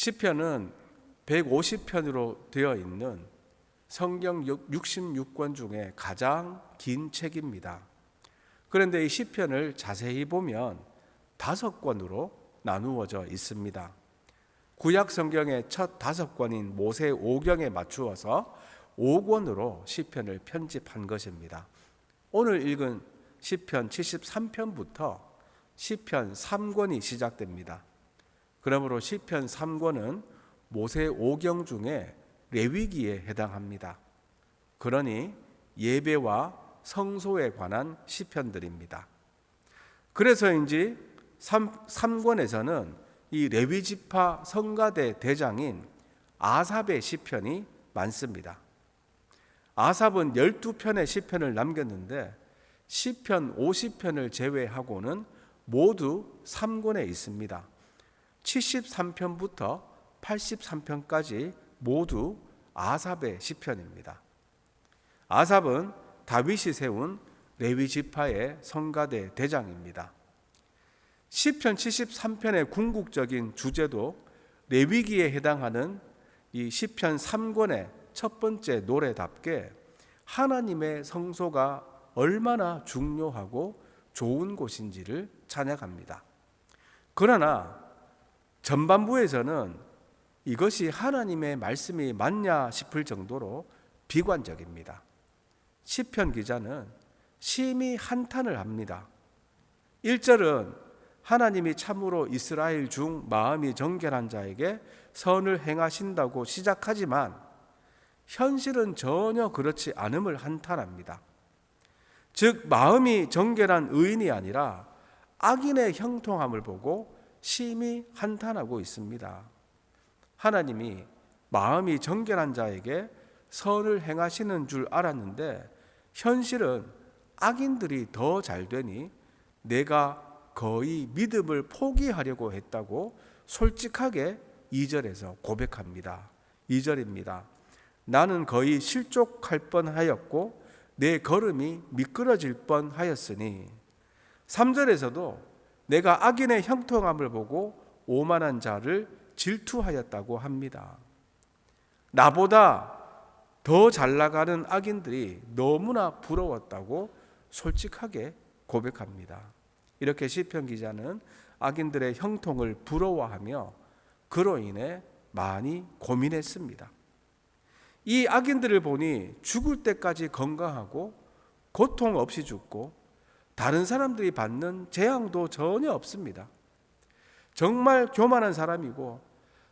시편은 150편으로 되어 있는 성경 66권 중에 가장 긴 책입니다. 그런데 이 시편을 자세히 보면 5권으로 나누어져 있습니다. 구약 성경의 첫 5권인 모세 오경에 맞추어서 5권으로 시편을 편집한 것입니다. 오늘 읽은 시편 73편부터 시편 3권이 시작됩니다. 그러므로 시편 3권은 모세 오경 중에 레위기에 해당합니다. 그러니 예배와 성소에 관한 시편들입니다. 그래서인지 3권에서는 이 레위지파 성가대 대장인 아삽의 시편이 많습니다. 아삽은 12편의 시편을 남겼는데 시편 50편을 제외하고는 모두 3권에 있습니다. 73편부터 83편까지 모두 아삽의 시편입니다. 아삽은 다윗이 세운 레위지파의 성가대 대장입니다. 시편 73편의 궁극적인 주제도 레위기에 해당하는 이 시편 3권의 첫 번째 노래답게 하나님의 성소가 얼마나 중요하고 좋은 곳인지를 찬양합니다. 그러나 전반부에서는 이것이 하나님의 말씀이 맞냐 싶을 정도로 비관적입니다. 시편 기자는 심히 한탄을 합니다. 1절은 하나님이 참으로 이스라엘 중 마음이 정결한 자에게 선을 행하신다고 시작하지만 현실은 전혀 그렇지 않음을 한탄합니다. 즉 마음이 정결한 의인이 아니라 악인의 형통함을 보고 심히 한탄하고 있습니다. 하나님이 마음이 정결한 자에게 선을 행하시는 줄 알았는데 현실은 악인들이 더 잘되니 내가 거의 믿음을 포기하려고 했다고 솔직하게 2절에서 고백합니다. 2절입니다. 나는 거의 실족할 뻔하였고 내 걸음이 미끄러질 뻔하였으니 3절에서도 내가 악인의 형통함을 보고 오만한 자를 질투하였다고 합니다. 나보다 더 잘나가는 악인들이 너무나 부러웠다고 솔직하게 고백합니다. 이렇게 시편 기자는 악인들의 형통을 부러워하며 그로 인해 많이 고민했습니다. 이 악인들을 보니 죽을 때까지 건강하고 고통 없이 죽고 다른 사람들이 받는 재앙도 전혀 없습니다. 정말 교만한 사람이고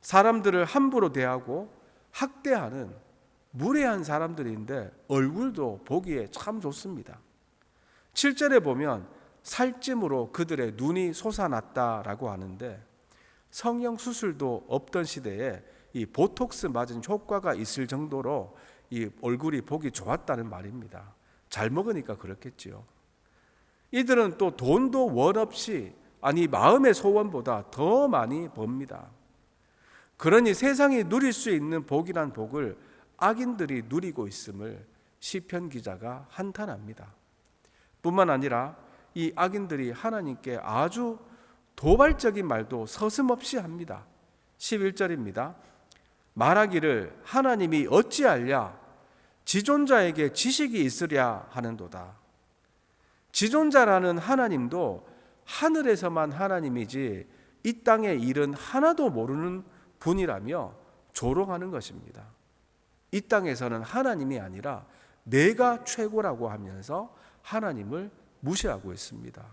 사람들을 함부로 대하고 학대하는 무례한 사람들인데 얼굴도 보기에 참 좋습니다. 7절에 보면 살찜으로 그들의 눈이 솟아났다라고 하는데 성형 수술도 없던 시대에 이 보톡스 맞은 효과가 있을 정도로 이 얼굴이 보기 좋았다는 말입니다. 잘 먹으니까 그렇겠지요. 이들은 또 돈도 원 없이 아니 마음의 소원보다 더 많이 법니다. 그러니 세상이 누릴 수 있는 복이란 복을 악인들이 누리고 있음을 시편 기자가 한탄합니다. 뿐만 아니라 이 악인들이 하나님께 아주 도발적인 말도 서슴없이 합니다. 11절입니다. 말하기를 하나님이 어찌하랴 지존자에게 지식이 있으랴 하는도다. 지존자라는 하나님도 하늘에서만 하나님이지 이 땅의 일은 하나도 모르는 분이라며 조롱하는 것입니다. 이 땅에서는 하나님이 아니라 내가 최고라고 하면서 하나님을 무시하고 있습니다.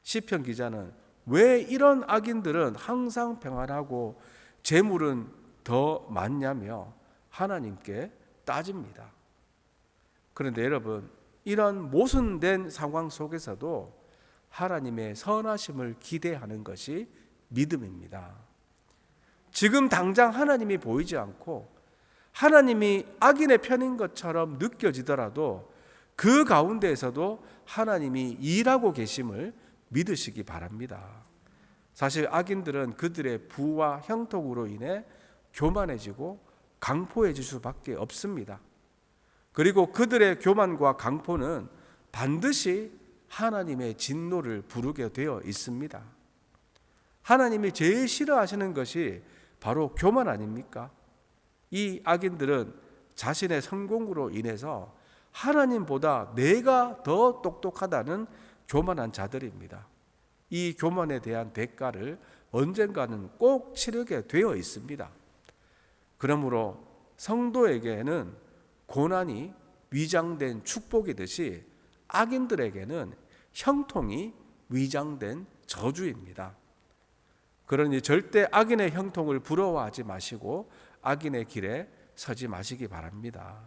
시편 기자는 왜 이런 악인들은 항상 평안하고 재물은 더 많냐며 하나님께 따집니다. 그런데 여러분, 이런 모순된 상황 속에서도 하나님의 선하심을 기대하는 것이 믿음입니다. 지금 당장 하나님이 보이지 않고 하나님이 악인의 편인 것처럼 느껴지더라도 그 가운데에서도 하나님이 일하고 계심을 믿으시기 바랍니다. 사실 악인들은 그들의 부와 형통으로 인해 교만해지고 강포해질 수밖에 없습니다. 그리고 그들의 교만과 강포는 반드시 하나님의 진노를 부르게 되어 있습니다. 하나님이 제일 싫어하시는 것이 바로 교만 아닙니까? 이 악인들은 자신의 성공으로 인해서 하나님보다 내가 더 똑똑하다는 교만한 자들입니다. 이 교만에 대한 대가를 언젠가는 꼭 치르게 되어 있습니다. 그러므로 성도에게는 고난이 위장된 축복이듯이 악인들에게는 형통이 위장된 저주입니다. 그러니 절대 악인의 형통을 부러워하지 마시고 악인의 길에 서지 마시기 바랍니다.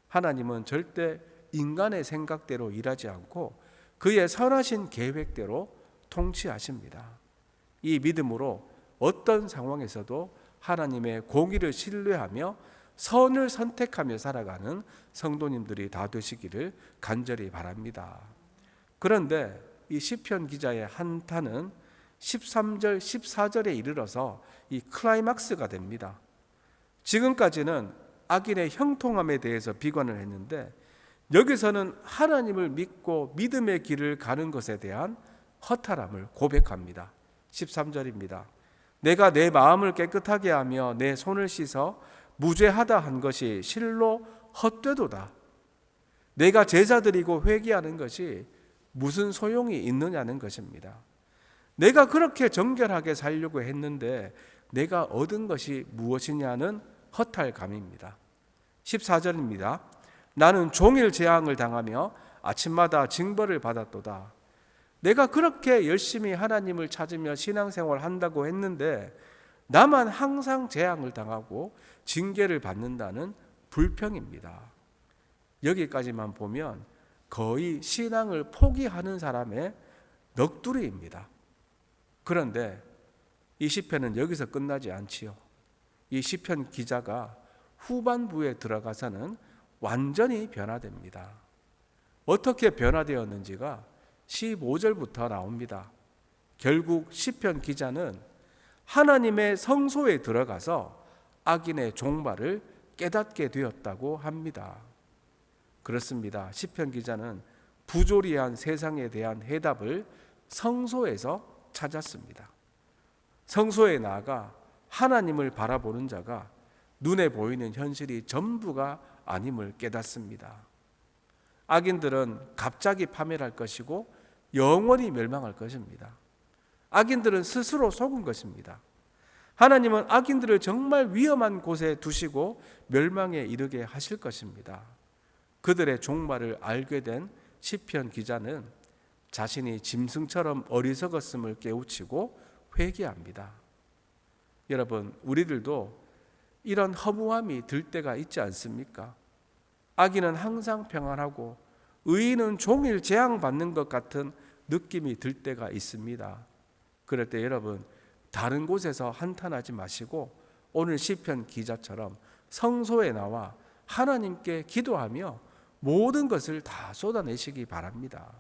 하나님은 절대 인간의 생각대로 일하지 않고 그의 선하신 계획대로 통치하십니다. 이 믿음으로 어떤 상황에서도 하나님의 공의를 신뢰하며 선을 선택하며 살아가는 성도님들이 다 되시기를 간절히 바랍니다. 그런데 이 시편 기자의 한탄은 13절, 14절에 이르러서 이 클라이막스가 됩니다. 지금까지는 악인의 형통함에 대해서 비관을 했는데 여기서는 하나님을 믿고 믿음의 길을 가는 것에 대한 허탈함을 고백합니다. 13절입니다. 내가 내 마음을 깨끗하게 하며 내 손을 씻어 무죄하다 한 것이 실로 헛되도다. 내가 제사드리고 회개하는 것이 무슨 소용이 있느냐는 것입니다. 내가 그렇게 정결하게 살려고 했는데 내가 얻은 것이 무엇이냐는 허탈감입니다. 14절입니다. 나는 종일 재앙을 당하며 아침마다 징벌을 받았도다. 내가 그렇게 열심히 하나님을 찾으며 신앙생활을 한다고 했는데 나만 항상 재앙을 당하고 징계를 받는다는 불평입니다. 여기까지만 보면 거의 신앙을 포기하는 사람의 넋두리입니다. 그런데 이 시편은 여기서 끝나지 않지요. 이 시편 기자가 후반부에 들어가서는 완전히 변화됩니다. 어떻게 변화되었는지가 15절부터 나옵니다. 결국 시편 기자는 하나님의 성소에 들어가서 악인의 종말을 깨닫게 되었다고 합니다. 그렇습니다. 시편 기자는 부조리한 세상에 대한 해답을 성소에서 찾았습니다. 성소에 나아가 하나님을 바라보는 자가 눈에 보이는 현실이 전부가 아님을 깨닫습니다. 악인들은 갑자기 파멸할 것이고 영원히 멸망할 것입니다. 악인들은 스스로 속은 것입니다. 하나님은 악인들을 정말 위험한 곳에 두시고 멸망에 이르게 하실 것입니다. 그들의 종말을 알게 된 시편 기자는 자신이 짐승처럼 어리석었음을 깨우치고 회개합니다. 여러분, 우리들도 이런 허무함이 들 때가 있지 않습니까? 악인은 항상 평안하고 의인은 종일 재앙받는 것 같은 느낌이 들 때가 있습니다. 그럴 때 여러분, 다른 곳에서 한탄하지 마시고 오늘 시편 기자처럼 성소에 나와 하나님께 기도하며 모든 것을 다 쏟아내시기 바랍니다.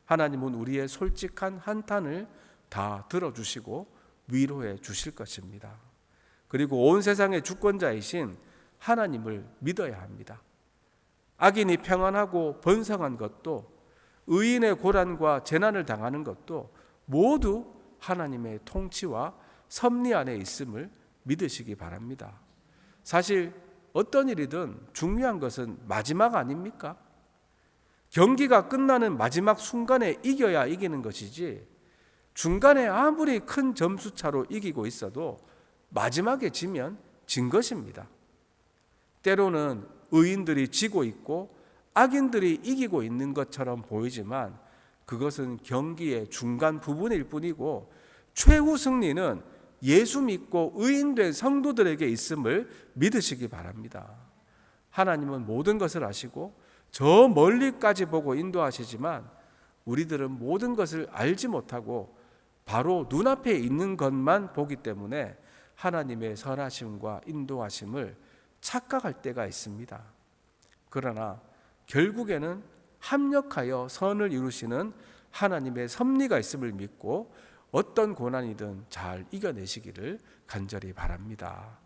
하나님은 우리의 솔직한 한탄을 다 들어주시고 위로해 주실 것입니다. 그리고 온 세상의 주권자이신 하나님을 믿어야 합니다. 악인이 평안하고 번성한 것도 의인의 고난과 재난을 당하는 것도 모두 하나님의 통치와 섭리 안에 있음을 믿으시기 바랍니다. 사실 어떤 일이든 중요한 것은 마지막 아닙니까? 경기가 끝나는 마지막 순간에 이겨야 이기는 것이지 중간에 아무리 큰 점수차로 이기고 있어도 마지막에 지면 진 것입니다. 때로는 의인들이 지고 있고 악인들이 이기고 있는 것처럼 보이지만 그것은 경기의 중간 부분일 뿐이고 최후 승리는 예수 믿고 의인된 성도들에게 있음을 믿으시기 바랍니다. 하나님은 모든 것을 아시고 저 멀리까지 보고 인도하시지만 우리들은 모든 것을 알지 못하고 바로 눈앞에 있는 것만 보기 때문에 하나님의 선하심과 인도하심을 착각할 때가 있습니다. 그러나 결국에는 합력하여 선을 이루시는 하나님의 섭리가 있음을 믿고 어떤 고난이든 잘 이겨내시기를 간절히 바랍니다.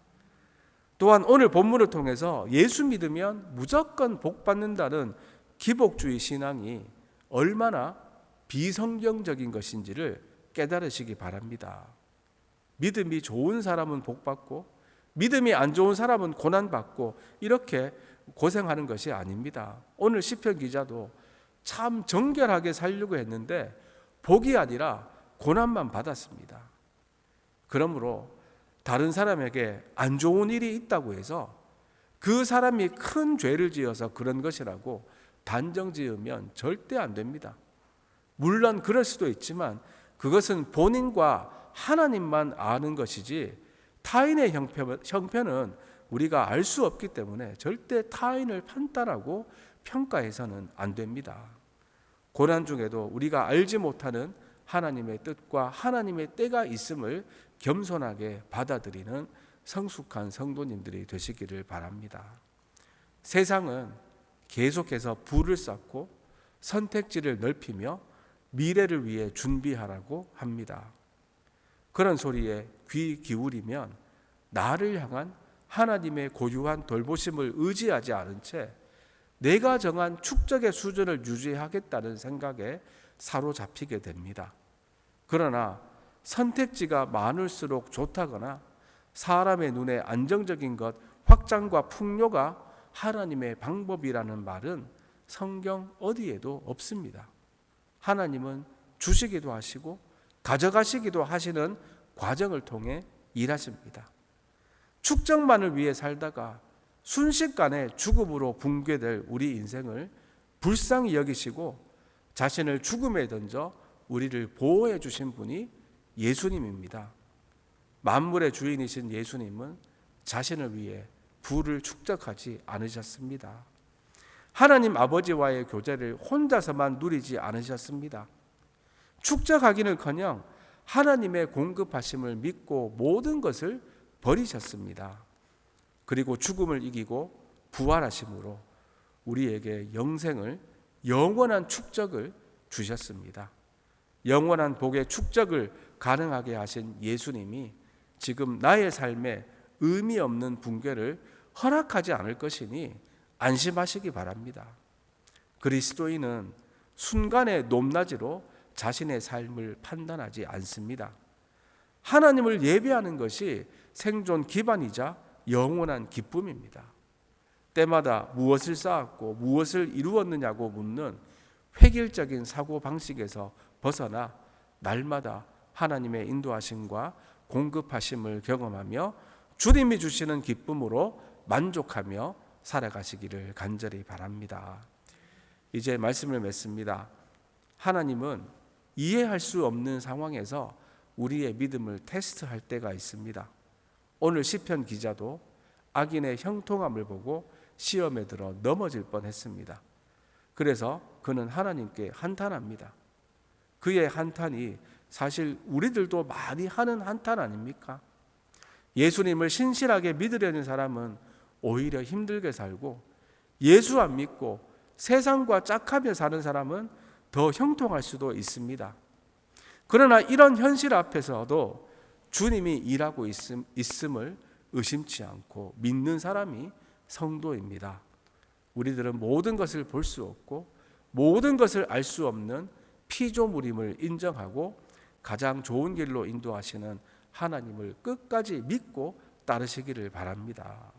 또한 오늘 본문을 통해서 예수 믿으면 무조건 복 받는다는 기복주의 신앙이 얼마나 비성경적인 것인지를 깨달으시기 바랍니다. 믿음이 좋은 사람은 복받고 믿음이 안 좋은 사람은 고난받고 이렇게 고생하는 것이 아닙니다. 오늘 시편 기자도 참 정결하게 살려고 했는데 복이 아니라 고난만 받았습니다. 그러므로 다른 사람에게 안 좋은 일이 있다고 해서 그 사람이 큰 죄를 지어서 그런 것이라고 단정 지으면 절대 안 됩니다. 물론 그럴 수도 있지만 그것은 본인과 하나님만 아는 것이지 타인의 형편은 우리가 알 수 없기 때문에 절대 타인을 판단하고 평가해서는 안 됩니다. 고난 중에도 우리가 알지 못하는 하나님의 뜻과 하나님의 때가 있음을 겸손하게 받아들이는 성숙한 성도님들이 되시기를 바랍니다. 세상은 계속해서 불을 쌓고 선택지를 넓히며 미래를 위해 준비하라고 합니다. 그런 소리에 귀 기울이면 나를 향한 하나님의 고유한 돌보심을 의지하지 않은 채 내가 정한 축적의 수준을 유지하겠다는 생각에 사로잡히게 됩니다. 그러나 선택지가 많을수록 좋다거나 사람의 눈에 안정적인 것, 확장과 풍요가 하나님의 방법이라는 말은 성경 어디에도 없습니다. 하나님은 주시기도 하시고 가져가시기도 하시는 과정을 통해 일하십니다. 축적만을 위해 살다가 순식간에 죽음으로 붕괴될 우리 인생을 불쌍히 여기시고 자신을 죽음에 던져 우리를 보호해 주신 분이 예수님입니다. 만물의 주인이신 예수님은 자신을 위해 부를 축적하지 않으셨습니다. 하나님 아버지와의 교제를 혼자서만 누리지 않으셨습니다. 축적하기는커녕 하나님의 공급하심을 믿고 모든 것을 버리셨습니다. 그리고 죽음을 이기고 부활하심으로 우리에게 영원한 축적을 주셨습니다. 영원한 복의 축적을 가능하게 하신 예수님이 지금 나의 삶에 의미 없는 붕괴를 허락하지 않을 것이니 안심하시기 바랍니다. 그리스도인은 순간의 높낮이로 자신의 삶을 판단하지 않습니다. 하나님을 예배하는 것이 생존 기반이자 영원한 기쁨입니다. 때마다 무엇을 쌓았고 무엇을 이루었느냐고 묻는 획일적인 사고방식에서 벗어나 날마다 하나님의 인도하심과 공급하심을 경험하며 주님이 주시는 기쁨으로 만족하며 살아가시기를 간절히 바랍니다. 이제 말씀을 맺습니다. 하나님은 이해할 수 없는 상황에서 우리의 믿음을 테스트할 때가 있습니다. 오늘 시편 기자도 악인의 형통함을 보고 시험에 들어 넘어질 뻔했습니다. 그래서 그는 하나님께 한탄합니다. 그의 한탄이 사실 우리들도 많이 하는 한탄 아닙니까? 예수님을 신실하게 믿으려는 사람은 오히려 힘들게 살고 예수 안 믿고 세상과 짝하며 사는 사람은 더 형통할 수도 있습니다. 그러나 이런 현실 앞에서도 주님이 일하고 있음을 의심치 않고 믿는 사람이 성도입니다. 우리들은 모든 것을 볼 수 없고 모든 것을 알 수 없는 피조물임을 인정하고 가장 좋은 길로 인도하시는 하나님을 끝까지 믿고 따르시기를 바랍니다.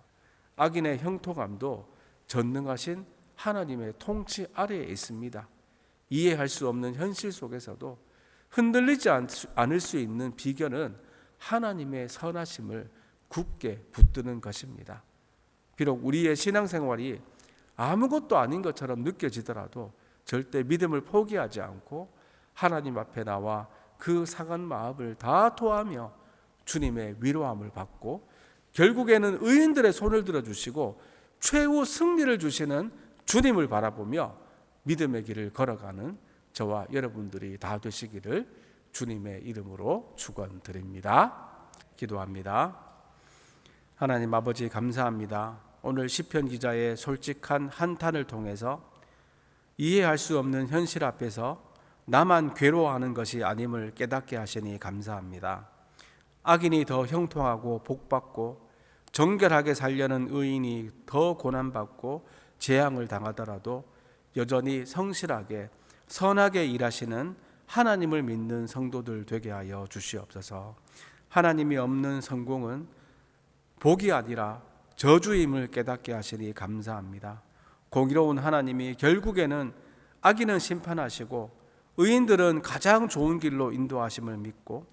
악인의 형통함도 전능하신 하나님의 통치 아래에 있습니다. 이해할 수 없는 현실 속에서도 흔들리지 않을 수 있는 비결은 하나님의 선하심을 굳게 붙드는 것입니다. 비록 우리의 신앙생활이 아무것도 아닌 것처럼 느껴지더라도 절대 믿음을 포기하지 않고 하나님 앞에 나와 그 상한 마음을 다 토하며 주님의 위로함을 받고 결국에는 의인들의 손을 들어주시고 최후 승리를 주시는 주님을 바라보며 믿음의 길을 걸어가는 저와 여러분들이 다 되시기를 주님의 이름으로 축원드립니다. 기도합니다. 하나님 아버지 감사합니다. 오늘 시편 기자의 솔직한 한탄을 통해서 이해할 수 없는 현실 앞에서 나만 괴로워하는 것이 아님을 깨닫게 하시니 감사합니다. 악인이 더 형통하고 복받고 정결하게 살려는 의인이 더 고난받고 재앙을 당하더라도 여전히 성실하게 선하게 일하시는 하나님을 믿는 성도들 되게 하여 주시옵소서. 하나님이 없는 성공은 복이 아니라 저주임을 깨닫게 하시니 감사합니다. 공의로운 하나님이 결국에는 악인은 심판하시고 의인들은 가장 좋은 길로 인도하심을 믿고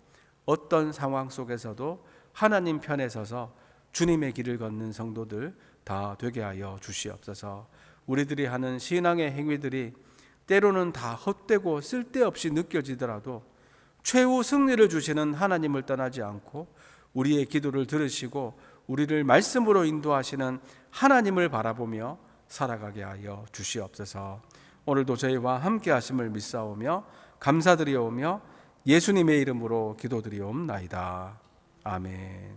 어떤 상황 속에서도 하나님 편에 서서 주님의 길을 걷는 성도들 다 되게 하여 주시옵소서. 우리들이 하는 신앙의 행위들이 때로는 다 헛되고 쓸데없이 느껴지더라도 최후 승리를 주시는 하나님을 떠나지 않고 우리의 기도를 들으시고 우리를 말씀으로 인도하시는 하나님을 바라보며 살아가게 하여 주시옵소서. 오늘도 저희와 함께 하심을 믿사오며 감사드리오며 예수님의 이름으로 기도드리옵나이다. 아멘.